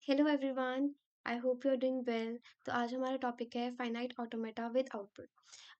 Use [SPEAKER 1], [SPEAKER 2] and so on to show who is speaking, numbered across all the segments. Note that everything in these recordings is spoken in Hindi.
[SPEAKER 1] Hello everyone. I hope you are doing well. तो आज हमारा टॉपिक है फाइनाइट ऑटोमेटा विद आउटपुट।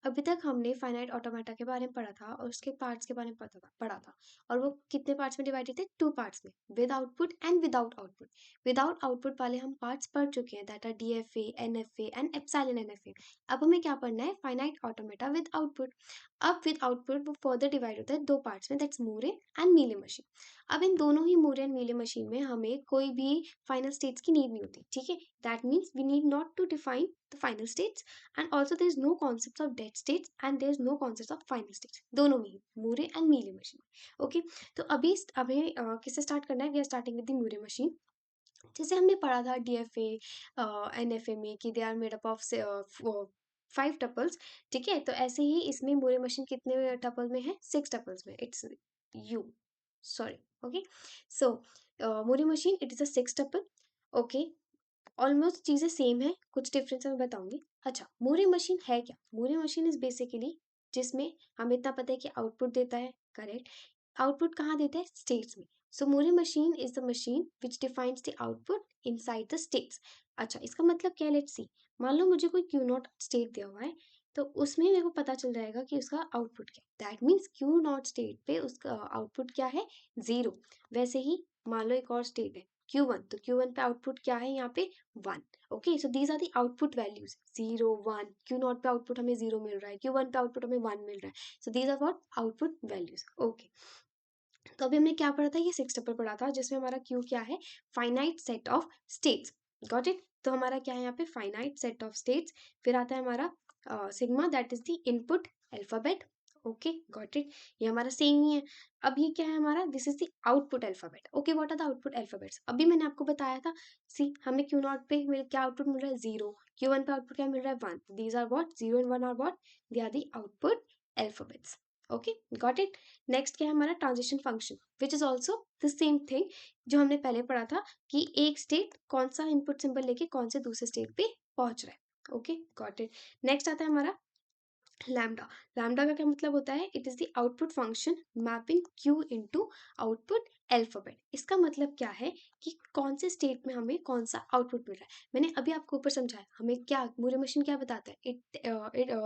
[SPEAKER 1] अभी तक हमने फाइनाइट ऑटोमेटा के बारे में पढ़ा था और उसके पार्ट्स के बारे में पढ़ा था। और वो कितने पार्ट्स में डिवाइडेड थे? टू पार्ट्स में, with output and without output. Without output वाले हम पार्ट्स पढ़ चुके हैं, that are DFA, NFA and epsilon NFA. अब हमें क्या पढ़ना है? Finite automata with output. अब विद आउटपुट वो फर्दर डिवाइड होता है दो पार्ट्स में, that's Moore and Mealy machine. अब इन दोनों ही मूरे एंड मीले मशीन में हमें कोई भी फाइनल स्टेट्स की नीड नहीं होती, ठीक है। That means we need not to define the final states and also there is no concept of dead states and there is no concept of final states, दोनों में ही, Moore and Mealy machine. Okay, तो अभी हमें किससे स्टार्ट करना है? We are starting with the Moore machine. जैसे हमने पढ़ा था डीएफए एनएफए में कि they are made up of 5 tuples, ठीक है। तो ऐसे ही इसमें मूरे मशीन कितने टपल में है? 6 टपल्स में। It's you sorry, okay. So Moore machine it is a 6 tuple. Okay, almost चीज़ें सेम है, कुछ डिफरेंस मैं बताऊंगी। अच्छा, मूरे मशीन है क्या? मूरे मशीन इज बेसिकली जिसमें हमें इतना पता है कि आउटपुट देता है, करेक्ट। आउटपुट कहाँ देता है? स्टेट्स में। So Moore machine is the machine which defines the output inside the states. अच्छा, इसका मतलब क्या है? Let's see. मान लो मुझे कोई क्यू नॉट स्टेट दिया हुआ है, तो उसमें मेरे को पता चल जाएगा कि उसका आउटपुट क्या है। That means Q not state पे उसका आउटपुट क्या है? 0। वैसे ही मान लो एक और स्टेट है Q1, तो Q1 पे आउटपुट क्या है? यहाँ पे 1। Okay, so these are the output values 0 1। Q not पे आउटपुट हमें 0 मिल रहा है, Q1 पे आउटपुट हमें 1 मिल रहा है। So these are what? Output values. Okay, तो अभी हमने क्या पढ़ा था? ये 6 टपल पढ़ा था जिसमें हमारा Q क्या है? Finite set of states. Got it? तो हमारा क्या है यहाँ पे? Finite set of states. फिर आता है हमारा sigma, that is the input alphabet. Okay, got it? ये हमारा सेम ही है। अब ये क्या है हमारा? This is the output alphabet. Okay, what are the output alphabets? अभी मैंने आपको बताया था, सी हमें क्यू नॉट पे क्या आउटपुट मिल रहा है? 0। Q1 पे आउटपुट क्या मिल रहा है? 1। These are what? 0 and 1 are what? They are the output alphabets. Okay, got it? Next क्या है हमारा? Transition function, which is also the same thing जो हमने पहले पढ़ा था कि एक स्टेट कौन सा इनपुट सिंबल लेके कौन से दूसरे स्टेट पे पहुंच रहा है। Okay, got it? नेक्स्ट आता है हमारा लैम्डा। लैम्डा का क्या मतलब होता है? It is the output function mapping Q into output alphabet. इसका मतलब क्या है कि कौन से स्टेट में हमें कौन सा आउटपुट मिल रहा है। मैंने अभी आपको ऊपर समझाया हमें क्या मूरे मशीन क्या बताता है?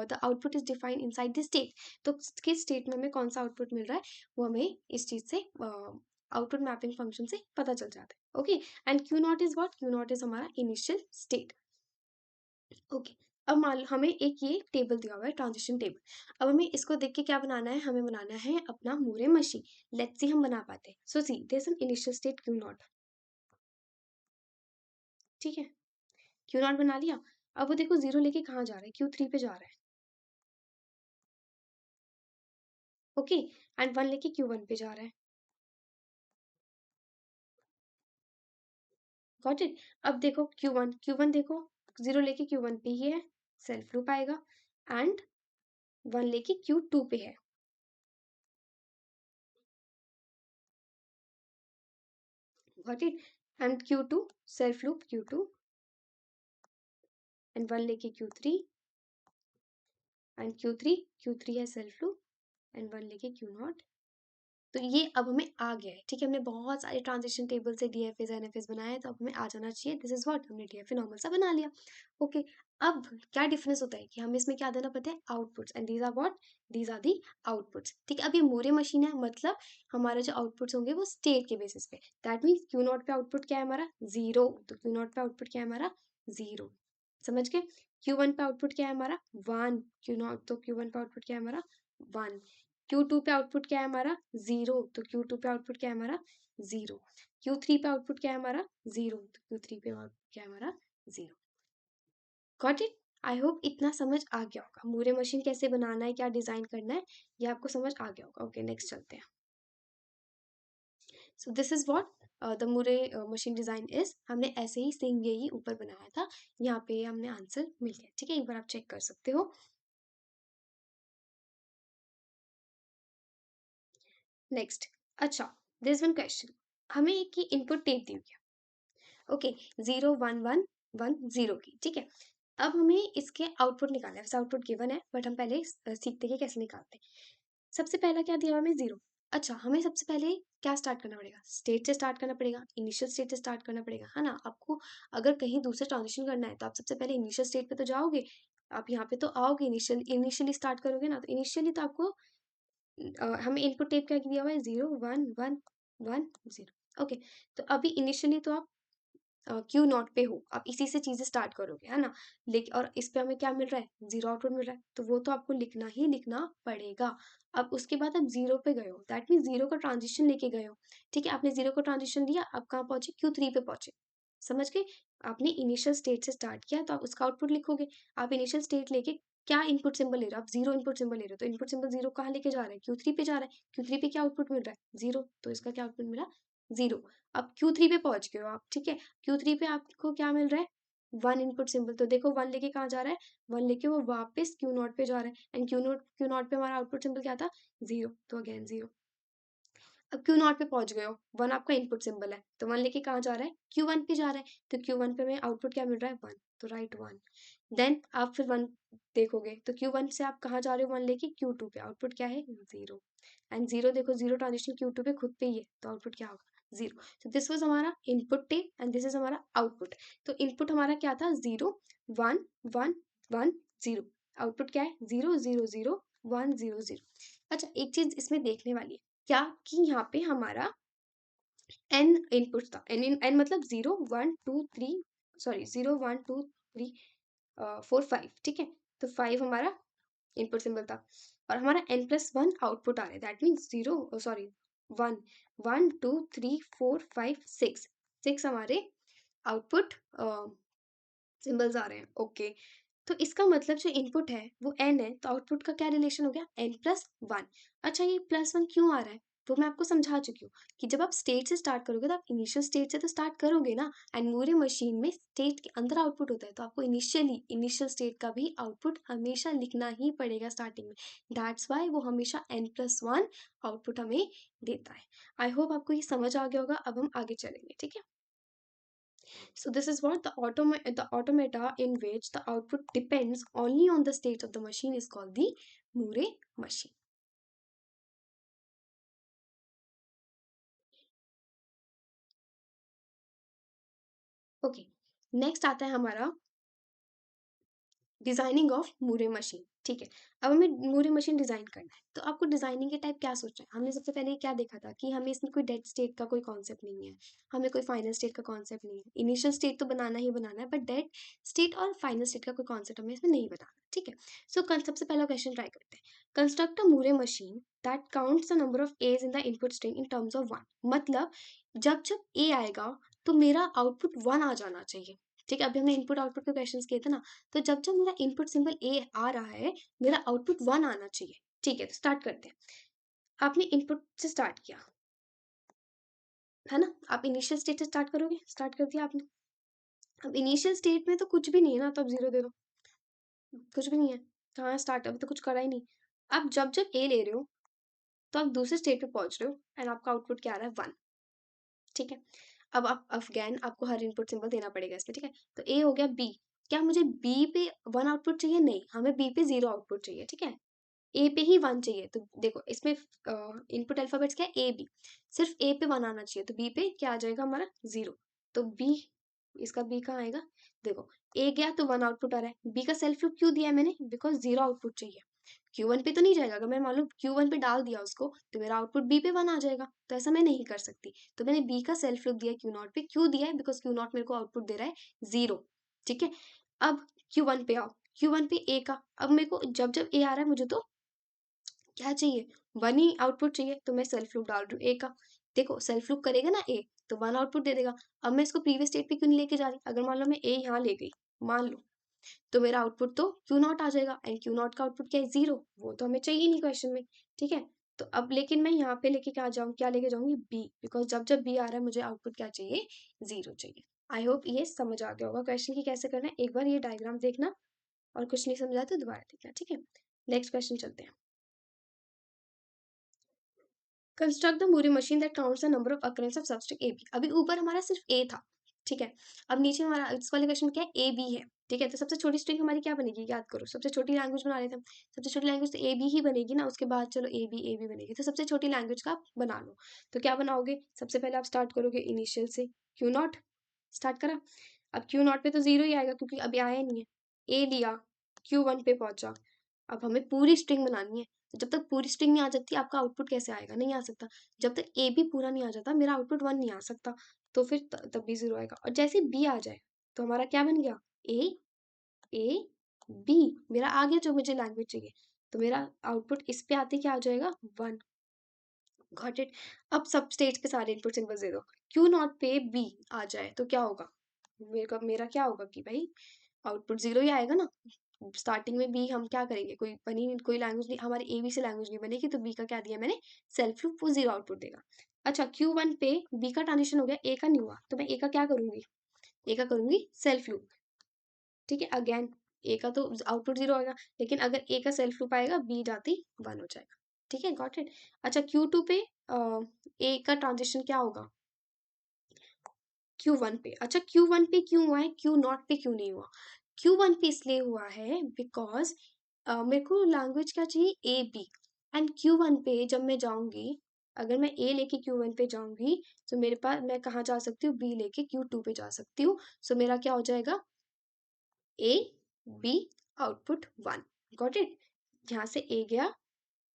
[SPEAKER 1] The output is defined inside the state. तो किस स्टेट में हमें कौन सा आउटपुट मिल रहा है वो हमें इस चीज से आउटपुट मैपिंग फंक्शन से पता चल जाता है। Okay, and Q not is what? Q not is हमारा इनिशियल स्टेट। ओके, अब मान लो हमें एक ये टेबल दिया हुआ है, ट्रांजिशन टेबल। अब हमें इसको देख के क्या बनाना है? हमें बनाना है अपना मूरे मशीन। लेट्स सी हम बना पाते हैं। So see there is an initial state q naught, ठीक है। क्यू नॉट बना लिया। अब वो देखो 0 लेके कहाँ जा रहा है? Q3 पे जा रहा है। ओके, एंड 1 लेके Q1 पे जा रहा है। Got it? अब देखो Q1 देखो 0 लेके Q1 पे ही है, सेल्फ लूप आएगा। एंड 1 लेके Q2 पे है। Got it? And Q2 self loop Q2 and 1 लेके Q3 एंड Q3 है सेल्फ लूप एंड 1 लेके Q0। तो ये अब हमें आ गया है, ठीक है। हमने बहुत सारे ट्रांजिशन टेबल से डीएफएस एनएफएस बनाए, तो अब हमें आ जाना चाहिए। This is what? हमने डीएफए नॉर्मल सा बना लिया। ओके, अब क्या डिफरेंस होता है कि हमें इसमें क्या देना पड़ता है? Outputs, and these are what? These are the outputs, ठीक है। अब ये मूरे मशीन है, मतलब हमारे जो आउटपुट्स होंगे वो स्टेट के बेसिस पे। दैट मीन्स क्यू नॉट पे आउटपुट क्या है हमारा? 0। तो क्यू नॉट पे आउटपुट क्या है हमारा? 0। समझ गए? Q1 पे आउटपुट क्या है हमारा? 1। क्यू नॉट, तो Q1 पे आउटपुट क्या है हमारा? 1। Q2 पे आउटपुट क्या है हमारा? 0। तो Q2 पे आउटपुट क्या है हमारा? 0। Q3 पे आउटपुट क्या है हमारा? 0। तो Q3 पे आउटपुट क्या है हमारा? 0। Got it? आई होप इतना समझ आ गया होगा। मूरे मशीन कैसे बनाना है, क्या डिजाइन करना है, ये आपको समझ आ गया होगा। ओके, नेक्स्ट चलते हैं। सो this is what the Moore machine design is. हमने ऐसे ही सेम यही ऊपर बनाया था, यहाँ पे हमने आंसर मिल गया, ठीक है। एक बार आप चेक कर सकते हो। नेक्स्ट, अच्छा, दिस वन क्वेश्चन। हमें एक की इनपुट टेप दी हुई है, ओके, 0 1 1 1 0 की, ठीक है। अब हमें इसके आउटपुट निकालना है। वैसे आउटपुट गिवन है, बट हम पहले सीखते हैं कि कैसे निकालते हैं। सबसे पहला क्या दिया हुआ हमें? 0। अच्छा, हमें सबसे पहले क्या स्टार्ट करना पड़ेगा? स्टेट से स्टार्ट करना पड़ेगा, इनिशियल स्टेट से स्टार्ट करना पड़ेगा, है ना? आपको अगर कहीं दूसरे ट्रांज़िशन करना है, तो आप सबसे पहले इनिशियल स्टेट पे तो जाओगे। आप यहाँ पे तो आओगे, इनिशियली स्टार्ट करोगे ना, तो इनिशियली तो आपको हमें इनपुट टाइप क्या दिया हुआ है? 0, 1, 1, 1, 0। ओके, तो अभी इनिशियली तो आप क्यू नॉट पे हो, आप इसी से चीज़ें स्टार्ट करोगे, है ना? लेकिन और इस पे हमें क्या मिल रहा है? 0 आउटपुट मिल रहा है, तो वो तो आपको लिखना ही लिखना पड़ेगा। अब उसके बाद आप 0 पे गए हो, दैट मीन्स 0 का ट्रांज़िशन लेके गए हो, ठीक है? आपने 0 का ट्रांज़िशन लिया, आप कहाँ पहुँचे? Q3 पे पहुँचे, समझ गए? आपने इनिशियल स्टेट से स्टार्ट किया, तो आप उसका आउटपुट लिखोगे। आप इनिशियल स्टेट लेके क्या इनपुट सिंबल ले रहे हो? आप 0 इनपुट सिंबल ले रहे हो, तो इनपुट सिंबल 0 कहाँ लेके जा रहा है? Q3 पे जा रहा है। Q3 पे क्या आउटपुट मिल रहा है? 0, तो इसका क्या आउटपुट मिला? 0। अब Q3 पे पहुँच गए हो आप, ठीक है? Q3 पे आपको क्या मिल रहा है? 1 इनपुट सिंबल, तो देखो 1 लेके कहाँ जा रहा है? 1 लेके वो वापस Q0 पे जा रहा है, एंड Q0 पे हमारा आउटपुट सिंबल क्या था? 0, तो अगेन 0। अब Q0 पे पहुंच गए हो, 1 आपका इनपुट सिंबल है, तो 1 लेके कहाँ जा रहा है? Q1 पे जा रहा है, तो Q1 पे हमें आउटपुट क्या मिल रहा है? 1, तो राइट 1। देन आप फिर 1 देखोगे, तो Q1 से आप कहाँ जा रहे हो? 1 लेके Q2 पे, आउटपुट क्या है? 0। एंड 0 देखो, 0 ट्रांजिशन Q2 पे खुद पे ही है, तो आउटपुट क्या होगा? 0। तो दिस वाज हमारा input tape and this is हमारा आउटपुट। तो इनपुट हमारा क्या था? 0, 1, 1, 1, 0। आउटपुट क्या है? 0, 0, 0, 1, 0, 0। अच्छा, एक चीज इसमें देखने वाली है क्या, कि यहाँ पे हमारा n इनपुट्स था, n मतलब 0, 1, 2, 3, सॉरी 0, 1, 2, 3, 4, 5, ठीक है? तो 5 हमारा इनपुट सिंबल था, और हमारा n+1 आउटपुट आ रहा है, दैट मीन्स 0, सॉरी 1, 1, 2, 3, 4, 5, 6, 6 हमारे आउटपुट सिंबल्स आ रहे हैं। ओके, तो इसका मतलब जो इनपुट है वो n है, तो आउटपुट का क्या रिलेशन हो गया? n+1। अच्छा, ये +1 क्यों आ रहा है? वो मैं आपको समझा चुकी हूँ कि जब आप स्टेट से स्टार्ट करोगे, तो आप इनिशियल स्टेट से तो स्टार्ट करोगे ना, एंड मूरी मशीन में स्टेट के अंदर आउटपुट होता है, तो आपको इनिशियल स्टेट का भी आउटपुट हमेशा लिखना ही पड़ेगा स्टार्टिंग में। दैट्स वाई वो हमेशा n+1 आउटपुट हमें देता है। आई होप आपको ये समझ आ गया होगा। अब हम आगे चलेंगे, ठीक है? So this is what the automata in which the output depends only on the state of the machine is called the Moore machine. Okay, next आता है हमारा डिजाइनिंग ऑफ मूरे मशीन, ठीक है? अब हमें मूरे मशीन डिजाइन करना है, तो आपको डिजाइनिंग के टाइप क्या सोचना है? हमने सबसे पहले क्या देखा था कि हमें इसमें कोई डेड स्टेट का कोई कॉन्सेप्ट नहीं है, हमें कोई फाइनल स्टेट का कॉन्सेप्ट नहीं है। इनिशियल स्टेट तो बनाना ही बनाना है, बट डेड स्टेट और फाइनल स्टेट का कोई कॉन्सेप्ट हमें इसमें नहीं बनाना, ठीक है? सो सबसे पहला क्वेश्चन ट्राई करते हैं। Construct a Moore machine that counts the number of A's in the input string in terms of 1। मतलब जब जब ए आएगा, तो मेरा आउटपुट 1 आ जाना चाहिए, ठीक है? अभी हमने इनपुट आउटपुट के क्वेश्चंस किए थे ना, तो जब जब मेरा इनपुट सिंबल ए आ रहा है, मेरा आउटपुट 1 आना चाहिए, ठीक है? तो स्टार्ट करते हैं। आपने इनपुट से स्टार्ट किया, है ना? आप इनिशियल स्टेट से स्टार्ट करोगे, स्टार्ट कर दिया आपने। अब इनिशियल स्टेट में तो कुछ भी नहीं है ना, तो अब 0 दे दो, कुछ भी नहीं है। कहाँ स्टार्ट, अभी तो कुछ करा ही नहीं। अब जब जब ए ले रहे हो, तो आप दूसरे स्टेट पे पहुंच रहे हो, एंड आपका आउटपुट क्या आ रहा है? 1, ठीक है? अब आप अगेन आपको हर इनपुट सिंबल देना पड़ेगा इसमें, ठीक है? तो ए हो गया, बी। क्या मुझे बी पे 1 आउटपुट चाहिए? नहीं, हमें बी पे 0 आउटपुट चाहिए, ठीक है? ए पे ही 1 चाहिए, तो देखो इसमें इनपुट अल्फाबेट्स क्या है? A B. सिर्फ ए पे 1 आना चाहिए, तो बी पे क्या आ जाएगा हमारा? 0। तो बी, इसका बी कहाँ आएगा? देखो, ए गया तो 1 आउटपुट आ रहा है। बी का सेल्फ लूप क्यों दिया है मैंने? बिकॉज 0 आउटपुट चाहिए। Q1 पे तो नहीं जाएगा, अगर मैं मान लो Q1 पे डाल दिया उसको, तो मेरा आउटपुट बी पे 1 आ जाएगा, तो ऐसा मैं नहीं कर सकती। तो मैंने बी का सेल्फ लूप दिया Q0 पे, क्यों दिया है? बिकॉज Q0 मेरे को आउटपुट दे रहा है 0, ठीक है? अब Q1 पे आओ, Q1 पे ए का, अब मेरे को जब जब ए आ रहा है, मुझे तो क्या चाहिए? 1 ही आउटपुट चाहिए, तो मैं सेल्फ लूप डाल रही हूँ ए का। देखो सेल्फ लूप करेगा ना ए, तो 1 आउटपुट दे देगा। अब मैं इसको प्रीवियस स्टेट पे क्यों नहीं लेके जा रही? अगर मान लो मैं ए यहाँ ले गई, मान लो, तो मेरा आउटपुट तो Q0 आ जाएगा, एंड Q0 का आउटपुट क्या है? 0। वो तो हमें चाहिए नहीं क्वेश्चन में, ठीक है? तो अब लेकिन मैं यहाँ पे लेके क्या जाऊँ, क्या लेके जाऊंगी? बी, बिकॉज जब जब बी आ रहा है, मुझे आउटपुट क्या चाहिए? 0 चाहिए। आई होप ये समझ आ गया होगा क्वेश्चन की कैसे करना है। एक बार ये डायग्राम देखना, और कुछ नहीं समझा तो दोबारा देखना, ठीक है? नेक्स्ट क्वेश्चन चलते हैं। Construct the Moore machine that counts the number of occurrence of substring A B. अभी ऊपर हमारा सिर्फ ए था, ठीक है? अब नीचे हमारा इस वाले क्वेश्चन क्या है? ए बी है, ठीक है, तो सबसे छोटी स्ट्रिंग हमारी क्या बनेगी, याद करो, सबसे छोटी लैंग्वेज बना लेते हैं। सबसे छोटी लैंग्वेज तो ए बी ही बनेगी ना, उसके बाद चलो ए बी बनेगी, तो सबसे छोटी लैंग्वेज का आप बना लो। तो क्या बनाओगे, सबसे पहले आप स्टार्ट करोगे इनिशियल से, क्यू नॉट स्टार्ट करा। अब क्यू नॉट पे तो जीरो ही आएगा क्योंकि अभी आया नहीं है। ए लिया, क्यू वन पे पहुंचा। अब हमें पूरी स्ट्रिंग बनानी है, तो जब तक पूरी स्ट्रिंग नहीं आ जाती आपका आउटपुट कैसे आएगा, नहीं आ सकता। जब तक ए भी पूरा नहीं आ जाता मेरा आउटपुट वन नहीं आ सकता, तो फिर तब भी जीरो आएगा। और जैसे बी आ जाए तो हमारा क्या बन गया, ए बी, मेरा आ गया जो मुझे लैंग्वेज चाहिए, तो मेरा आउटपुट इस पे आते क्या आ जाएगा, वन। Got it. अब सब स्टेज पे सारे इनपुट सिंबल्स दे दो। क्यू नॉट पे बी आ जाए तो क्या होगा, मेरा क्या होगा कि भाई आउटपुट जीरो ही आएगा ना। स्टार्टिंग में बी हम क्या करेंगे, कोई लैंग्वेज नहीं, हमारी ए बी से लैंग्वेज नहीं बनेगी, तो बी का क्या दिया मैंने, सेल्फ लूप, वो जीरो आउटपुट देगा। अच्छा, क्यू वन पे बी का ट्रांजिशन हो गया, ए का नहीं हुआ, तो मैं ए का क्या करूंगी, ए का करूंगी सेल्फ लूप। ठीक है, अगेन ए का तो आउटपुट जीरो आएगा, लेकिन अगर ए का सेल्फ लूप आएगा बी जाती वन हो जाएगा। ठीक है, गॉट इट। अच्छा, क्यू टू पे ए का ट्रांजिशन क्या होगा, क्यू वन पे। अच्छा, क्यू वन पे क्यों हुआ है, क्यू नॉट पे क्यों नहीं हुआ। क्यू वन पे इसलिए हुआ है बिकॉज मेरे को लैंग्वेज क्या चाहिए, A B. And Q one पे जब मैं जाऊंगी, अगर मैं ए लेके क्यू वन पे जाऊंगी, तो मेरे पास मैं कहाँ जा सकती हूँ, बी लेके क्यू टू पे जा सकती हूँ। सो मेरा क्या हो जाएगा, A B, output one. Got it. यहाँ से ए गया,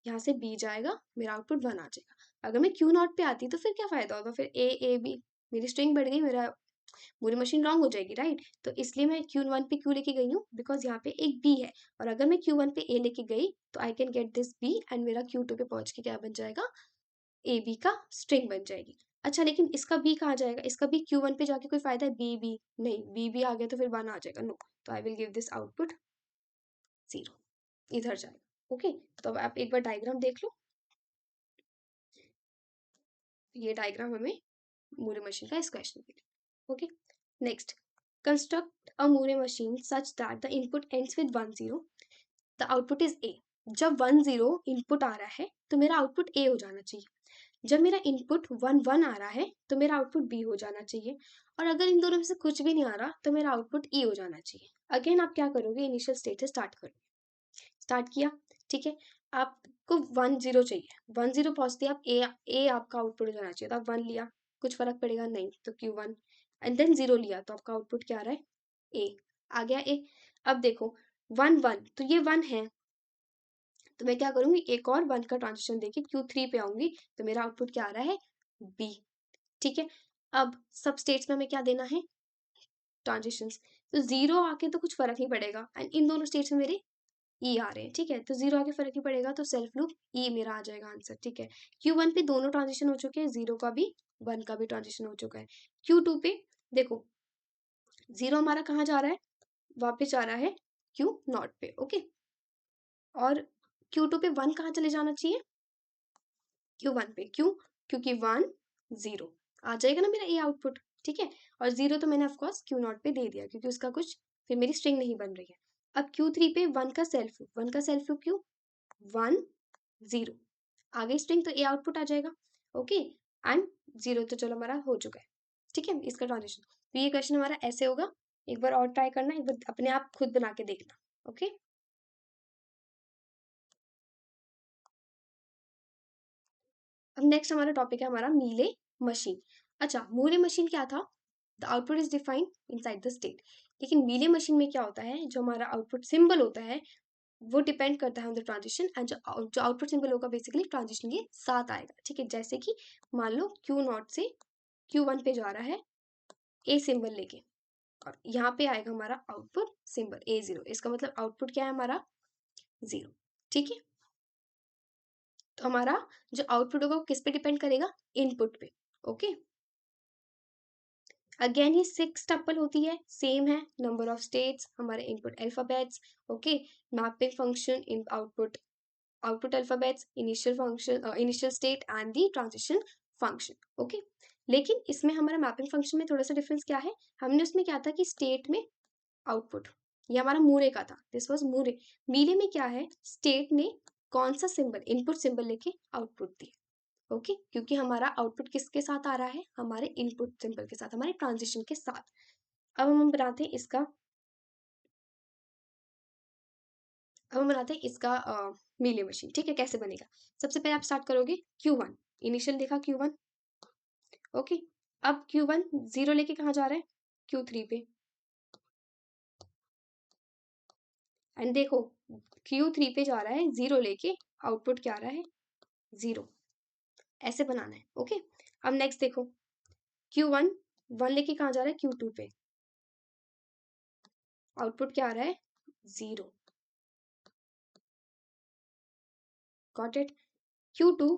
[SPEAKER 1] यहाँ से बी जाएगा, मेरा आउटपुट वन आ जाएगा। अगर मैं क्यू नॉट पे आती तो फिर क्या फायदा होता, फिर ए बी, मेरी स्ट्रिंग बढ़ गई, मेरा पूरी मशीन रॉन्ग हो जाएगी, राइट। तो इसलिए मैं क्यू वन पे क्यू लेके गई हूँ बिकॉज यहाँ पे एक बी है, और अगर मैं क्यू वन पे ए लेके गई तो I can get this B, and मेरा क्यू टू पे पहुंच के क्या बन जाएगा, ए बी का स्ट्रिंग बन जाएगी। अच्छा, लेकिन इसका बी कहाँ जाएगा, इसका बी क्यू वन पे जाके कोई फायदा है, बी नहीं, बी आ गया तो फिर वन आ जाएगा, नो। तो I will give this output zero, इधर जाएगा। ओके, तो अब आप एक बार डायग्राम देख लो, ये डायग्राम हमें मूरे मशीन का इस क्वेश्चन के लिए। Okay, next, construct a Moore machine such that the input ends with 10, the output is a. जब 10 इनपुट आ रहा है तो मेरा आउटपुट ए हो जाना चाहिए। जब मेरा इनपुट 11 आ रहा है तो मेरा आउटपुट बी हो जाना चाहिए। और अगर इन दोनों में से कुछ भी नहीं आ रहा तो मेरा आउटपुट ई हो जाना चाहिए। अगेन आप क्या करोगे, इनिशियल स्टेट से स्टार्ट करोगे। स्टार्ट किया, ठीक है। आपको 10 चाहिए, 10 पहुंचते आप ए आपका आउटपुट जाना चाहिए, तो आप वन लिया, कुछ फर्क पड़ेगा नहीं, तो Q one. And than zero लिया तो आपका आउटपुट क्या आ रहा है, ए। आ गया ए। अब देखो, वन वन तो ये वन है, तो मैं क्या करूंगी, एक और वन का ट्रांजिशन देके क्यू थ्री पे आऊंगी, तो मेरा आउटपुट क्या आ रहा है, बी। ठीक है। अब सब स्टेट्स में हमें क्या देना है, ट्रांजिशन। तो जीरो आके तो कुछ फर्क नहीं पड़ेगा, एंड इन दोनों स्टेट्स में मेरे ई आ रहे हैं, ठीक है, तो जीरो आगे फर्क नहीं पड़ेगा, तो सेल्फ लूप ई मेरा आ जाएगा आंसर। ठीक है, क्यू वन पे दोनों ट्रांजिशन हो चुके हैं, जीरो का भी, वन का भी ट्रांजिशन हो चुका है। क्यू टू पे देखो, जीरो हमारा कहाँ जा रहा है, वापस जा रहा है क्यू नॉट पे। ओके, और क्यू टू पे वन कहाँ चले जाना चाहिए, क्यू वन पे। क्यों, क्योंकि वन जीरो आ जाएगा ना मेरा ए आउटपुट। ठीक है, और जीरो तो मैंने ऑफकोर्स क्यू नॉट पे दे दिया क्योंकि उसका कुछ फिर मेरी स्ट्रिंग नहीं बन रही है। अब क्यू थ्री पे वन का सेल्फ लूप, वन का self loop Q, one zero, आगे स्ट्रिंग तो ए आउटपुट आ जाएगा। ओके, एंड जीरो तो चलो हमारा हो चुका है। ठीक है, इसका ट्रांजिशन, तो ये क्वेश्चन हमारा ऐसे होगा। एक बार और ट्राई करना, एक बार अपने आप खुद बना के देखना। ओके, अब नेक्स्ट हमारा टॉपिक है हमारा मीले मशीन। अच्छा, मूले मशीन क्या था, the output is defined inside the state. लेकिन मीले मशीन में क्या होता है, जो हमारा आउटपुट सिंबल होता है वो डिपेंड करता है ऑन द ट्रांजिशन, एंड जो आउटपुट सिंबल होगा बेसिकली ट्रांजिशन के साथ आएगा। ठीक है, जैसे कि मान लो क्यू नॉट से क्यू वन पे जा रहा है ए सिंबल लेके, और यहाँ पे आएगा हमारा आउटपुट सिंबल ए जीरो, इसका मतलब आउटपुट क्या है हमारा, जीरो। ठीक है, तो हमारा जो आउटपुट होगा वो किस पे डिपेंड करेगा, इनपुट पे। ओके, अगेन ये 6 टपल होती है, सेम है, नंबर ऑफ स्टेट्स, हमारे input alphabets. Okay, mapping function in output alphabets, initial function, initial state and the transition function. Okay, लेकिन इसमें हमारा मैपिंग फंक्शन में थोड़ा सा डिफरेंस क्या है, हमने उसमें क्या था कि स्टेट में आउटपुट, ये हमारा मूरे का था, दिस वाज मूरे। मीले में क्या है, स्टेट ने कौन सा सिंबल, इनपुट सिंबल लेके आउटपुट दिया। ओके, क्योंकि हमारा आउटपुट किसके साथ आ रहा है, हमारे इनपुट सिंबल के साथ, हमारे ट्रांजिशन के साथ। अब हम बनाते हैं इसका अब हम बनाते हैं इसका मीले मशीन। ठीक है, कैसे बनेगा? सबसे पहले आप स्टार्ट करोगे Q1, इनिशियल देखा Q1, ओके। अब Q1 0 लेके कहाँ जा रहा है? Q3 पे। एंड देखो Q3 पे जा रहा है 0 लेके, आउटपुट क्या आ रहा है? 0। ऐसे बनाना है, ओके। अब नेक्स्ट देखो Q1 1 लेके कहाँ जा रहा है? Q2 पे। आउटपुट क्या आ रहा है? 0। Got it? Q2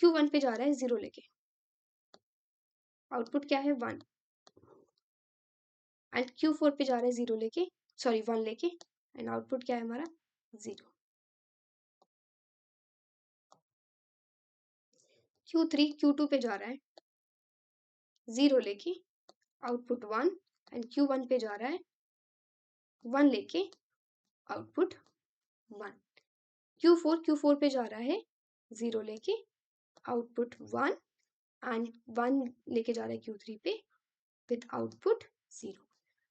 [SPEAKER 1] Q1 पे जा रहा है 0 लेके, आउटपुट क्या है? 1। एंड Q4 पे जा रहा है 0 लेके, सॉरी 1 लेके, एंड आउटपुट क्या है हमारा? 0। Q3 Q2 पे जा रहा है 0 लेके, आउटपुट 1, एंड Q1 पे जा रहा है 1 लेके, आउटपुट 1। Q4 पे जा रहा है 0 लेके, आउटपुट 1, एंड 1 लेके जा रहा है Q3 पे विद आउटपुट 0।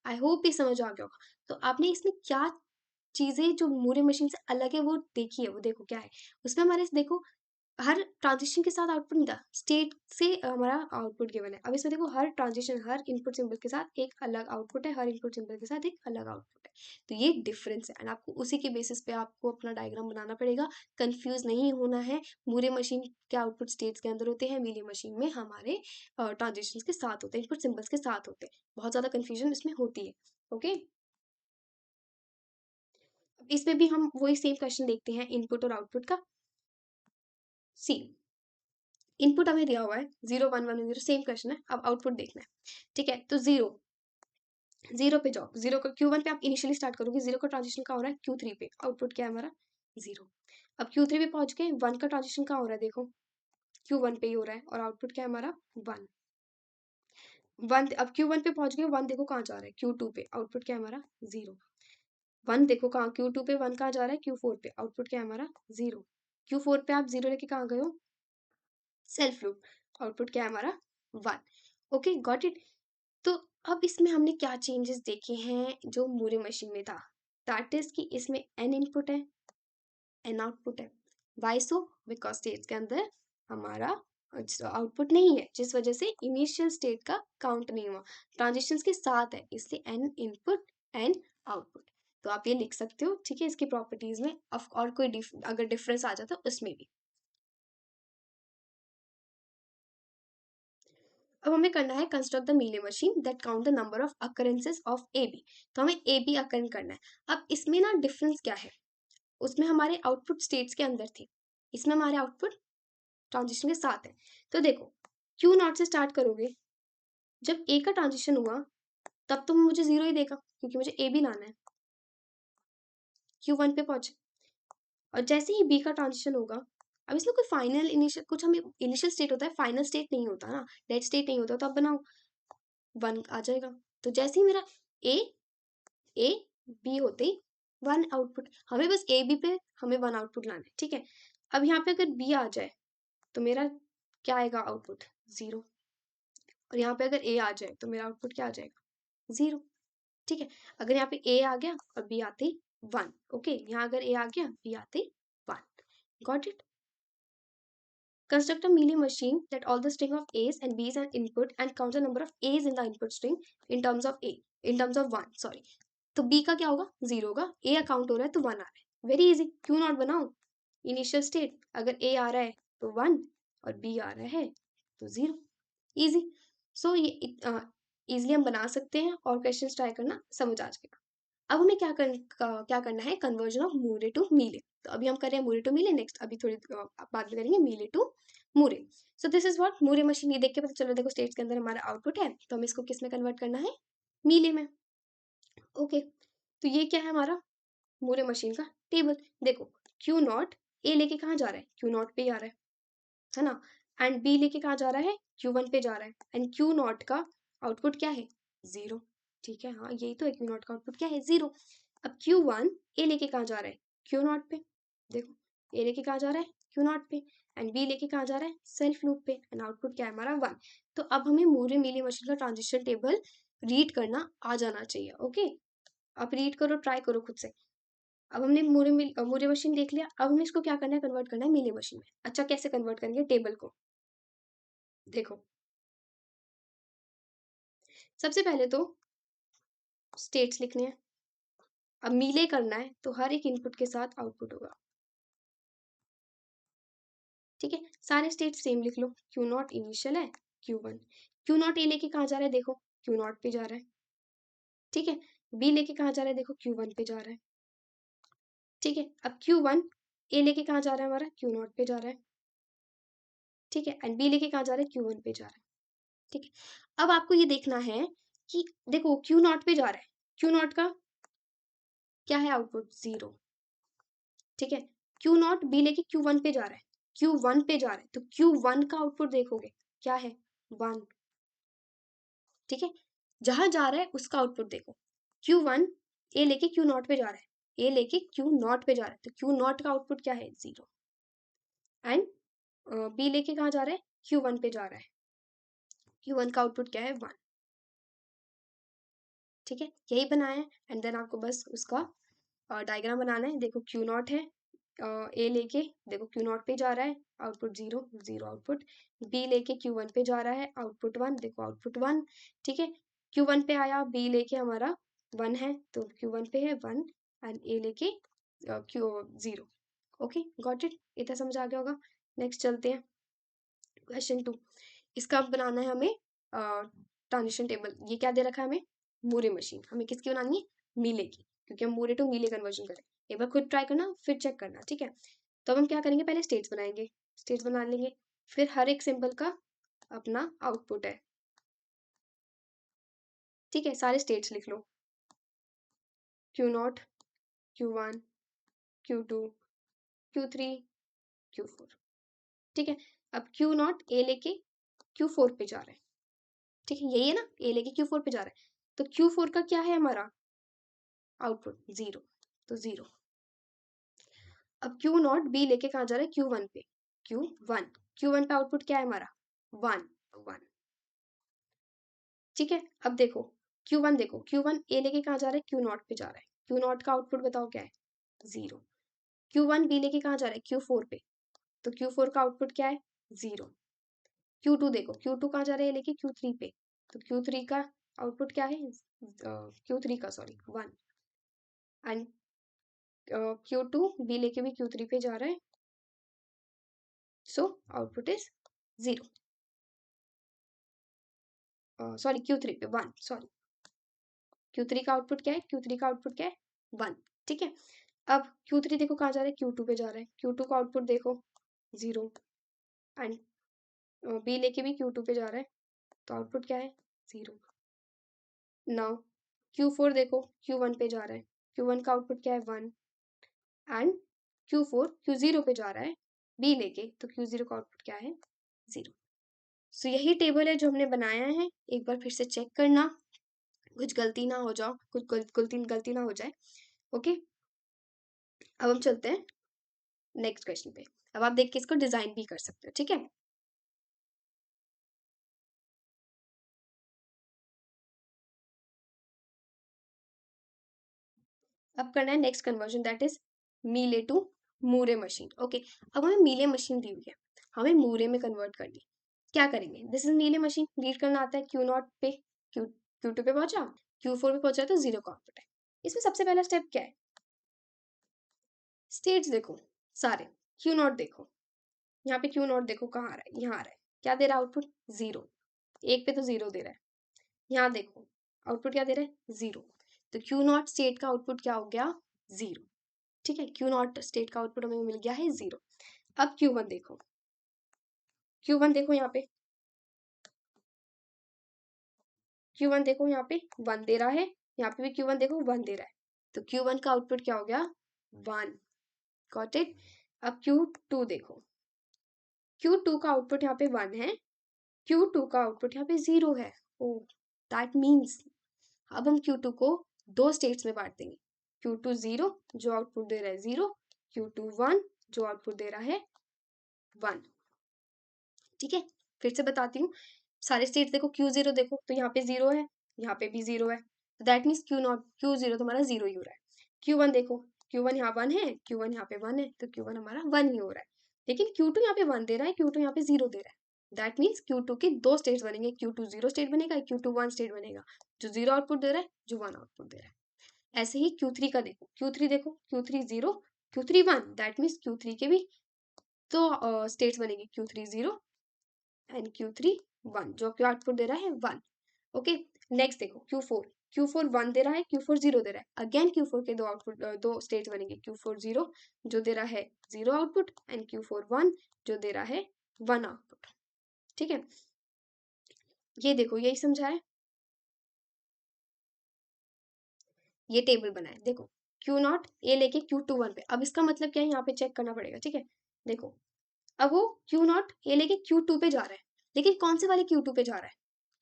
[SPEAKER 1] आई होप ये समझ आ गया होगा। तो आपने इसमें क्या चीजें जो मूरे मशीन से अलग है वो देखी है, वो देखो क्या है उसमें हमारे। देखो हर ट्रांजिशन के साथ आउटपुट नहीं था, स्टेट से हमारा आउटपुट गिवन है। अब इसमें देखो हर ट्रांजिशन, हर इनपुट सिंबल के साथ एक अलग आउटपुट है, हर इनपुट सिंबल के साथ एक अलग आउटपुट है। तो ये डिफरेंस है, एंड आपको उसी के बेसिस पे आपको अपना डायग्राम बनाना पड़ेगा। कंफ्यूज नहीं होना है। मूरे मशीन के आउटपुट स्टेट्स के अंदर होते हैं, मीली मशीन में हमारे ट्रांजिशन के साथ होते हैं, इनपुट सिंबल्स के साथ होते हैं। बहुत ज्यादा कंफ्यूजन इसमें होती है, ओके। इसमें भी हम वही सेम क्वेश्चन देखते हैं, इनपुट और आउटपुट का। सी, इनपुट हमें दिया हुआ है 0 1 1 0, सेम क्वेश्चन है। अब आउटपुट देखना है, ठीक है। तो 0 पे जाओ, 0 का Q1 पे आप इनिशियली स्टार्ट करोगे, 0 का ट्रांजिशन कहाँ हो रहा है? Q3 पे। आउटपुट क्या है हमारा? 0। अब Q3 पे पहुंच के 1 का ट्रांजिशन कहाँ हो रहा है? देखो Q1 पे ही हो रहा है, और आउटपुट क्या है हमारा? 1। 1, अब Q1 पे पहुंच गए, 1 देखो कहाँ जा रहा है? Q2 पे। आउटपुट क्या है हमारा? 0। 1 देखो कहाँ, Q2 पे, 1 कहाँ जा रहा है? Q4 पे। आउटपुट क्या है हमारा? 0। Q4 पे आप 0 लेके कहाँ गए हो? Self loop. आउटपुट क्या है हमारा? 1। Okay, got it. तो अब इसमें हमने क्या चेंजेस देखे हैं जो मूरे मशीन में था? दैट इज कि इसमें n इनपुट है, n आउटपुट है। Why so? बिकॉज स्टेट के अंदर हमारा आउटपुट नहीं है, जिस वजह से इनिशियल स्टेट का काउंट नहीं हुआ। ट्रांजिशंस के साथ है, इसलिए n इनपुट n आउटपुट। तो आप ये लिख सकते हो, ठीक है, इसकी प्रॉपर्टीज में। और कोई अगर डिफरेंस आ जाता उसमें भी। अब हमें करना है construct the Mealy machine that count the number of occurrences of a b. तो हमें ए बी अकरेंस करना है। अब इसमें ना डिफरेंस क्या है? उसमें हमारे आउटपुट स्टेट्स के अंदर थे, इसमें हमारे आउटपुट ट्रांजिशन के साथ है। तो देखो क्यू नॉट से स्टार्ट करोगे, जब ए का ट्रांजिशन हुआ तब तो मुझे 0 ही देगा, क्योंकि मुझे ए बी लाना है। Q1 पे पहुंचे, और जैसे ही बी का ट्रांजिशन होगा, अब इसमें कोई फाइनल इनिशियल, कुछ हमें इनिशियल स्टेट होता है, फाइनल स्टेट नहीं होता ना, डेड स्टेट नहीं होता। तो अब बनाओ, 1 आ जाएगा। तो जैसे ही मेरा ए ए बी होते ही 1 आउटपुट, हमें बस ए बी पे हमें 1 आउटपुट लाना है, ठीक है। अब यहाँ पे अगर बी आ जाए तो मेरा क्या आएगा? आउटपुट 0। और यहाँ पे अगर ए आ जाए तो मेरा आउटपुट क्या आ जाएगा? 0, ठीक है। अगर यहाँ पे ए आ गया और बी आते ही 1, ओके। यहाँ अगर ए आ गया, बी आते ही 1, got it. Construct a Mealy machine that all the string of A's and B's and input and count the number of A's in the input string in terms of in terms of 1, sorry। तो B का क्या होगा? 0 होगा। A अकाउंट हो रहा है तो 1 आ रहा है। वेरी इजी, क्यों नॉट बनाओ? इनिशियल स्टेट, अगर A आ रहा है तो 1 और B आ रहा है तो 0। इजी। सो ये इजीली हम बना सकते हैं, और क्वेश्चन ट्राई करना, समझ आ जाएगा। अब हमें क्या करना है? कन्वर्जन ऑफ मूरे टू मीले। तो अभी हम कर रहे हैं मूरे टू मीले, नेक्स्ट अभी थोड़ी बाद में करेंगे Mealy to Moore. So this is what Moore machine. ये देख के पता चलो, देखो स्टेट्स के अंदर हमारा आउटपुट है, तो हमें इसको किस में कन्वर्ट करना है? मीले में, ओके। तो ये क्या है हमारा मूरे मशीन का टेबल। देखो क्यू नॉट, ए लेके कहाँ जा रहा है? क्यू नॉट पे ही आ रहा है ना। एंड बी लेके कहाँ जा रहा है? Q1 पे जा रहा है। एंड क्यू नॉट का आउटपुट क्या है? 0, ठीक है। हाँ यही तो है, क्यू नॉट का आउटपुट क्या है? 0। अब Q1 ए लेके कहाँ जा रहा है? क्यू नॉट पे। देखो ए लेके कहाँ जा रहा है? क्यू नॉट पे। एंड बी लेके कहाँ जा रहा है? सेल्फ लूप पे। एंड आउटपुट क्या है हमारा? 1। तो अब हमें मूरे मीली मशीन का ट्रांजिशन टेबल रीड करना आ जाना चाहिए, ओके। आप रीड करो, ट्राई करो खुद से। अब हमने मूरे मशीन देख लिया, अब हमें इसको क्या करना है, कन्वर्ट करना है मीले मशीन में। अच्छा, कैसे कन्वर्ट करेंगे टेबल को, देखो सबसे पहले तो स्टेट्स लिखने हैं। अब मीले करना है तो हर एक इनपुट के साथ आउटपुट होगा, ठीक है। सारे स्टेट सेम लिख लो, क्यू नॉट इनिशियल है, Q1, क्यू नॉट ए लेके कहाँ जा रहा है, देखो क्यू नॉट पे जा रहा है, ठीक है। बी लेके कहाँ जा रहा है, देखो Q1 पे जा रहा है, ठीक है। अब Q1 ए लेके कहाँ जा रहा है, हमारा क्यू नॉट पे जा रहा है, ठीक है। एंड बी लेके कहाँ जा रहा है, Q1 पे जा रहा है, ठीक है। अब आपको ये देखना है कि देखो क्यू नॉट पे जा रहा है, क्यू नॉट का क्या है आउटपुट, 0, ठीक है। क्यू नॉट बी लेके Q1 पे जा रहा है, Q1 पे जा रहा है, तो Q1 का आउटपुट देखोगे क्या है, 1, ठीक है। जहां जा रहा है उसका आउटपुट देखो, Q1 ए लेके क्यू नॉट पे जा रहा है, ए लेके क्यू नॉट पे जा रहा है, तो क्यू नॉट का आउटपुट क्या है, 0। एंड बी लेके कहाँ जा रहा है, Q1 पे जा रहा है, Q1 का आउटपुट क्या है, 1, ठीक है। यही बनाया है। एंड देन आपको बस उसका डायग्राम बनाना है। देखो क्यू नॉट है, ए लेके देखो क्यू नॉट पे जा रहा है, आउटपुट 0, 0 आउटपुट। बी लेके Q1 पे जा रहा है, आउटपुट 1, देखो आउटपुट 1, ठीक है। Q1 पे आया, बी लेके हमारा 1 है तो Q1 पे है 1, एंड ए लेके क्यू 0। ओके, गॉट इट, इतना समझ आ गया होगा। नेक्स्ट चलते हैं क्वेश्चन 2। इसका अब बनाना है हमें ट्रांजिशन टेबल। ये क्या दे रखा है हमें, मूरे मशीन। हमें किसकी बनानी है, मीले की, क्योंकि हम मूरे टू मीले कन्वर्जन करें। एक बार खुद ट्राई करना फिर चेक करना, ठीक है। तो अब हम क्या करेंगे, पहले स्टेट्स बनाएंगे, स्टेट्स बना लेंगे, फिर हर एक सिंबल का अपना आउटपुट है, ठीक है। सारे स्टेट्स लिख लो, Q0, Q1, Q2, Q3, Q4, ठीक है। अब Q0 ए लेके Q4 पे जा रहा है, ठीक है, यही है ना, ए लेके Q4 पे जा रहा है, तो Q4 का क्या है हमारा आउटपुट, 0, तो 0। अब Q0 बी लेके कहाँ जा रहा है, Q1 पे, Q1, Q1 पे आउटपुट क्या है हमारा, 1, 1, ठीक है। अब देखो Q1, देखो Q1 ए लेके कहाँ जा रहा है, Q0 पे जा रहा है, Q0 का आउटपुट बताओ क्या है, 0। Q1 बी लेके कहाँ जा रहा है, Q4 पे, तो Q4 का आउटपुट क्या है, 0। Q2 देखो, Q2 कहाँ जा रहा है, ए लेके Q3 पे, तो Q3 का आउटपुट क्या है, Q3 का सॉरी 1, एंड Q2 बी लेके भी Q3 पे जा रहा है, so output is 0, sorry Q3 पे 1, सॉरी Q3 का आउटपुट क्या है, Q3 का आउटपुट क्या है, 1, ठीक है। अब Q3 देखो कहाँ जा रहा है, Q2 पे जा रहा है, Q2 का आउटपुट देखो 0, एंड बी लेके भी Q2 पे जा रहा है, तो आउटपुट क्या है, 0। नाउ Q4 देखो Q1 पे जा रहा है, Q1 का आउटपुट क्या है, 1, एंड Q4 Q0 पे जा रहा है बी लेके, तो Q0 का आउटपुट क्या है, 0। सो यही टेबल है जो हमने बनाया है, एक बार फिर से चेक करना, कुछ गलती ना हो जाओ, कुछ गलती ना हो जाए, ओके। अब हम चलते हैं नेक्स्ट क्वेश्चन पे। अब आप देख के इसको डिजाइन भी कर सकते हो, ठीक है। अब करना है नेक्स्ट कन्वर्जन, दैट इज मीले टू मूरे मशीन, ओके। अब हमें मीले मशीन दी हुई है, हमें मूरे में कन्वर्ट करनी है। क्या करेंगे, this is Mealy machine, read करना आता है, Q0 पे Q2 पे पहुंचा, Q4 पे पहुंचा, तो 0 का आउटपुट है। इसमें सबसे पहला स्टेप क्या है, स्टेट्स देखो सारे, Q0 देखो, यहाँ पे Q0 देखो कहाँ आ रहा है, यहाँ आ रहा है, क्या दे रहा है आउटपुट, 0, एक पे तो 0 दे रहा है। यहाँ देखो आउटपुट क्या दे रहा है, 0, तो Q0 स्टेट का आउटपुट क्या हो गया, 0, ठीक है। Q0 स्टेट का आउटपुट हमें मिल गया है 0। अब Q1 देखो, Q1 देखो यहाँ पे, Q1 देखो यहाँ पे 1 दे रहा है, यहाँ पे भी Q1 देखो 1 दे रहा है, तो Q1 का आउटपुट क्या हो गया, 1, गॉट इट। अब Q2 देखो, Q2 का आउटपुट यहाँ पे 1 है, Q2 का आउटपुट यहाँ पे 0 है, ओ दैट मीन्स अब हम Q2 को दो स्टेट्स में बांट देंगे, Q2 0 जो आउटपुट दे रहा है 0, Q2 1 जो आउटपुट दे रहा है 1, ठीक है। फिर से बताती हूँ, सारे स्टेट्स देखो, Q0 देखो तो यहाँ पे 0 है, यहाँ पे भी 0 है, तो दैट मीन्स Q0 तुम्हारा 0 ही हो रहा है। Q1 देखो, Q1 यहाँ 1 है, Q1 यहाँ पे 1 है, तो Q1 हमारा 1 ही हो रहा है। लेकिन Q2 यहाँ पे 1 दे रहा है, Q2 यहाँ पे 0 दे रहा है। दैट मीन्स Q2 के दो स्टेट्स बनेंगे, Q2 0 स्टेट बनेगा, Q2 1 स्टेट बनेगा, जो 0 आउटपुट दे रहा है, जो 1 आउटपुट दे रहा है। ऐसे ही Q3 का देखो, Q3 देखो, Q3 0, Q3 1, that means Q3 के भी तो स्टेट्स बनेंगे, Q3 0 एंड Q3 1, जो कि आउटपुट दे रहा है 1। ओके, नेक्स्ट देखो Q4 1 दे रहा है, Q4 0 दे रहा है। अगेन Q4 के दो आउटपुट दो स्टेट्स बनेंगे, Q4 0 जो दे रहा है 0 आउटपुट, एंड Q4 1 जो दे रहा है 1 आउटपुट। ठीक है, ये देखो, यही समझा है। ये टेबल बनाए, देखो Q0 ए लेके Q2 1 पे। अब इसका मतलब क्या है, यहाँ पे चेक करना पड़ेगा। ठीक है, देखो अब वो Q0 ए लेके Q2 पे जा रहा है, लेकिन कौन से वाले Q2 पे जा रहा है,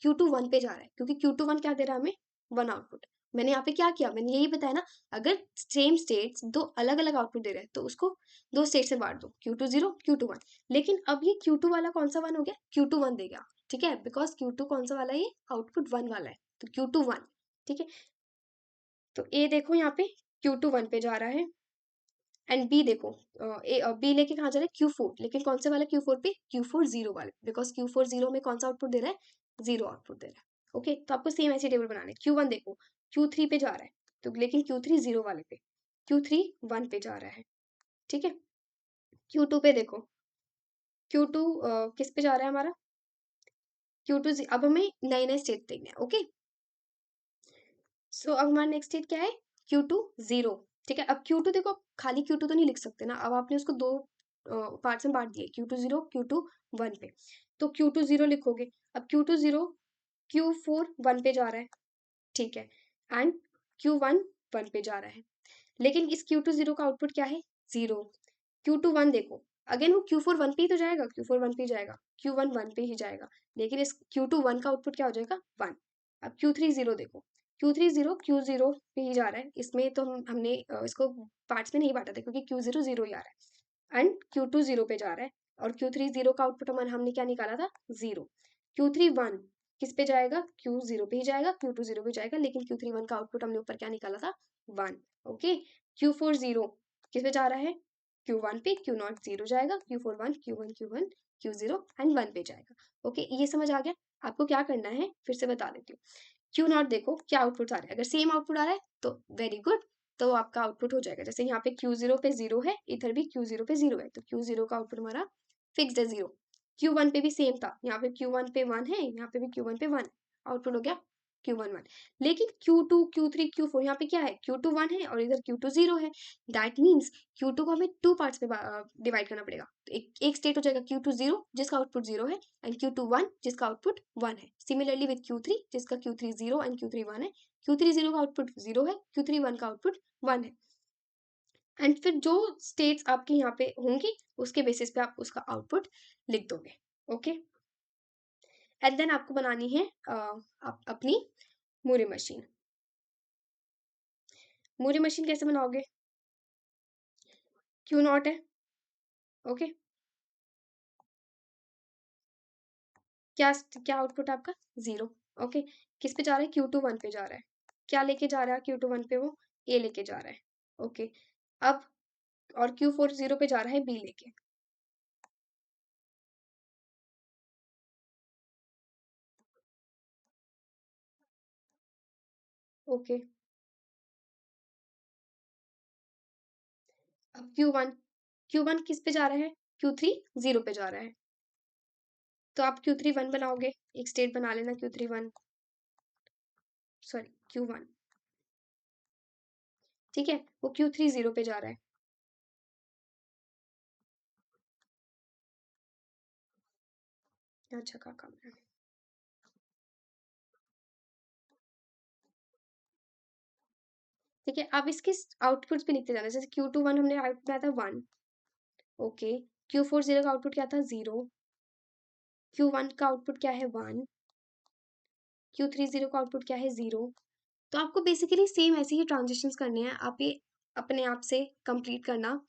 [SPEAKER 1] Q2 1 पे जा रहा है, क्योंकि Q2 1 क्या दे रहा है हमें, 1 आउटपुट। मैंने यहाँ पे क्या किया, मैंने यही बताया ना, अगर सेम स्टेट्स दो अलग अलग आउटपुट दे रहे हैं तो उसको दो स्टेट से बांट दो, Q2 0 Q2 1। लेकिन अब ये Q2 वाला कौन सा 1 हो गया, Q2 1 देगा। ठीक है, बिकॉज Q2 कौन सा वाला है, ये आउटपुट 1 वाला है, तो Q2 1। ठीक है, तो ए देखो यहाँ पे Q2 1 पे जा रहा है, एंड बी देखो, बी लेके कहाँ जा रहा है, Q4, लेकिन कौन से वाला Q4 पे, Q4 0 वाले, बिकॉज Q4 0 में कौन सा आउटपुट दे रहा है, 0 आउटपुट दे रहा है। ओके, तो आपको सेम ऐसे टेबल बनाने, Q1 देखो Q3 पे जा रहा है, तो लेकिन Q3 0 वाले पे, Q3 1 पे जा रहा है। ठीक है, Q2 पे देखो, Q2 किस पे जा रहा है हमारा, Q2 अब हमें नए नए स्टेट देखने हैं। ओके, सो अब हमारा नेक्स्ट स्टेट क्या है, Q2 0। ठीक है, अब Q2 देखो, खाली Q2 तो नहीं लिख सकते ना, अब आपने उसको दो पार्ट्स में बांट दिए, Q2 0 Q2 1 पे, तो Q2 0 लिखोगे। अब Q2 0 Q4 1 पे जा रहा है, ठीक है, एंड Q1 1 पे जा रहा है, लेकिन इस Q2 0 का आउटपुट क्या है, 0। Q2 1 देखो, अगेन वो Q4 1 पे ही तो जाएगा, Q4 1 पे ही जाएगा, Q1 1 पे ही जाएगा, लेकिन इस Q2 1 का आउटपुट क्या हो जाएगा, 1। अब Q3 0 देखो, Q3 0 Q0 पे ही जा रहा है, इसमें तो हमने इसको पार्ट्स में नहीं बांटा था, क्योंकि Q0 0 ही आ रहा है, एंड Q2 0 पे जा रहा है, और Q3 0 का आउटपुट हमने क्या निकाला था, 0। Q3 1 किस पे जाएगा, Q0 पे ही जाएगा, Q2 0 पे जाएगा, लेकिन Q3 1 का आउटपुट हमने ऊपर क्या निकाला था, 1। ओके, Q4 0 किस पे जा रहा है, Q1 पे, Q0 0 जाएगा, Q4 1 Q1 Q1 Q0 and 1 पे जाएगा। ओके, ये समझ आ गया। आपको क्या करना है फिर से बता देती हूँ। Q0 देखो क्या आउटपुट आ रहा है, अगर सेम आउटपुट आ रहा है तो वेरी गुड, तो आपका आउटपुट हो जाएगा। जैसे यहाँ पे Q0 पे 0 है, इधर भी Q0 पे 0 है, तो Q0 का आउटपुट हमारा फिक्स्ड है 0। Q1 पे भी सेम था, यहाँ पे Q1 पे 1 है, यहाँ पे भी Q1 पे 1, आउटपुट हो गया Q1 1। लेकिन Q2 Q3 Q4 यहाँ पे क्या है, Q2 1 है और इधर Q2 0 है। दैट मीन्स Q2 को हमें टू पार्ट्स में डिवाइड करना पड़ेगा। तो एक स्टेट हो जाएगा Q2 0 जिसका आउटपुट 0 है, एंड Q2 1 जिसका आउटपुट 1 है। सिमिलरली विद Q3 जिसका Q3 0 एंड Q3 1 है, Q3 0 का आउटपुट 0 है, Q3 1 का आउटपुट 1 है। एंड फिर जो स्टेट्स आपके यहाँ पे होंगी उसके बेसिस पे आप उसका आउटपुट लिख दोगे। ओके, एंड देन आपको बनानी है अपनी मूरी मशीन। मूरी मशीन कैसे बनाओगे, Q0 है। ओके, क्या क्या आउटपुट आपका, 0। ओके, किस पे जा रहा है, Q2 1 पे जा रहा है, क्या लेके जा रहा है Q2 1 पे, वो ए लेके जा रहा है। ओके, अब और Q4 0 पे जा रहा है बी लेके। ओके, अब Q1 किस पे जा रहा है, Q3 0 पे जा रहा है, तो आप Q3 1 बनाओगे, एक स्टेट बना लेना Q3 1, सॉरी Q1। ठीक है, वो Q3 0 पे जा रहा है। अच्छा, का काम है। ठीक है, आप इसके आउटपुट्स भी लिखते जाना, जैसे Q2 1 हमने आउटपुट आया था 1। ओके, Q4 0 का आउटपुट क्या था, 0। Q1 का आउटपुट क्या है, 1। Q3 0 का आउटपुट क्या है, 0। तो आपको बेसिकली सेम ऐसे ही ट्रांजिशंस करने हैं, आप ये अपने आप से कंप्लीट करना,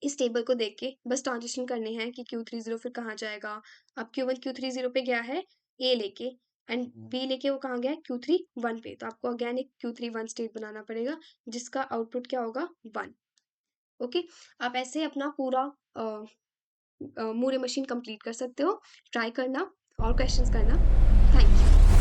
[SPEAKER 1] इस टेबल को देख के बस ट्रांजिशन करने हैं कि Q3 0 फिर कहाँ जाएगा। अब Q1 Q3 0 पे गया है ए लेके, एंड बी लेके वो कहाँ गया है, Q3 1 पे, तो आपको अगेन एक Q3 1 स्टेट बनाना पड़ेगा जिसका आउटपुट क्या होगा 1। ओके, आप ऐसे अपना पूरा मूरे मशीन कंप्लीट कर सकते हो। ट्राई करना और क्वेश्चंस करना। Thank you.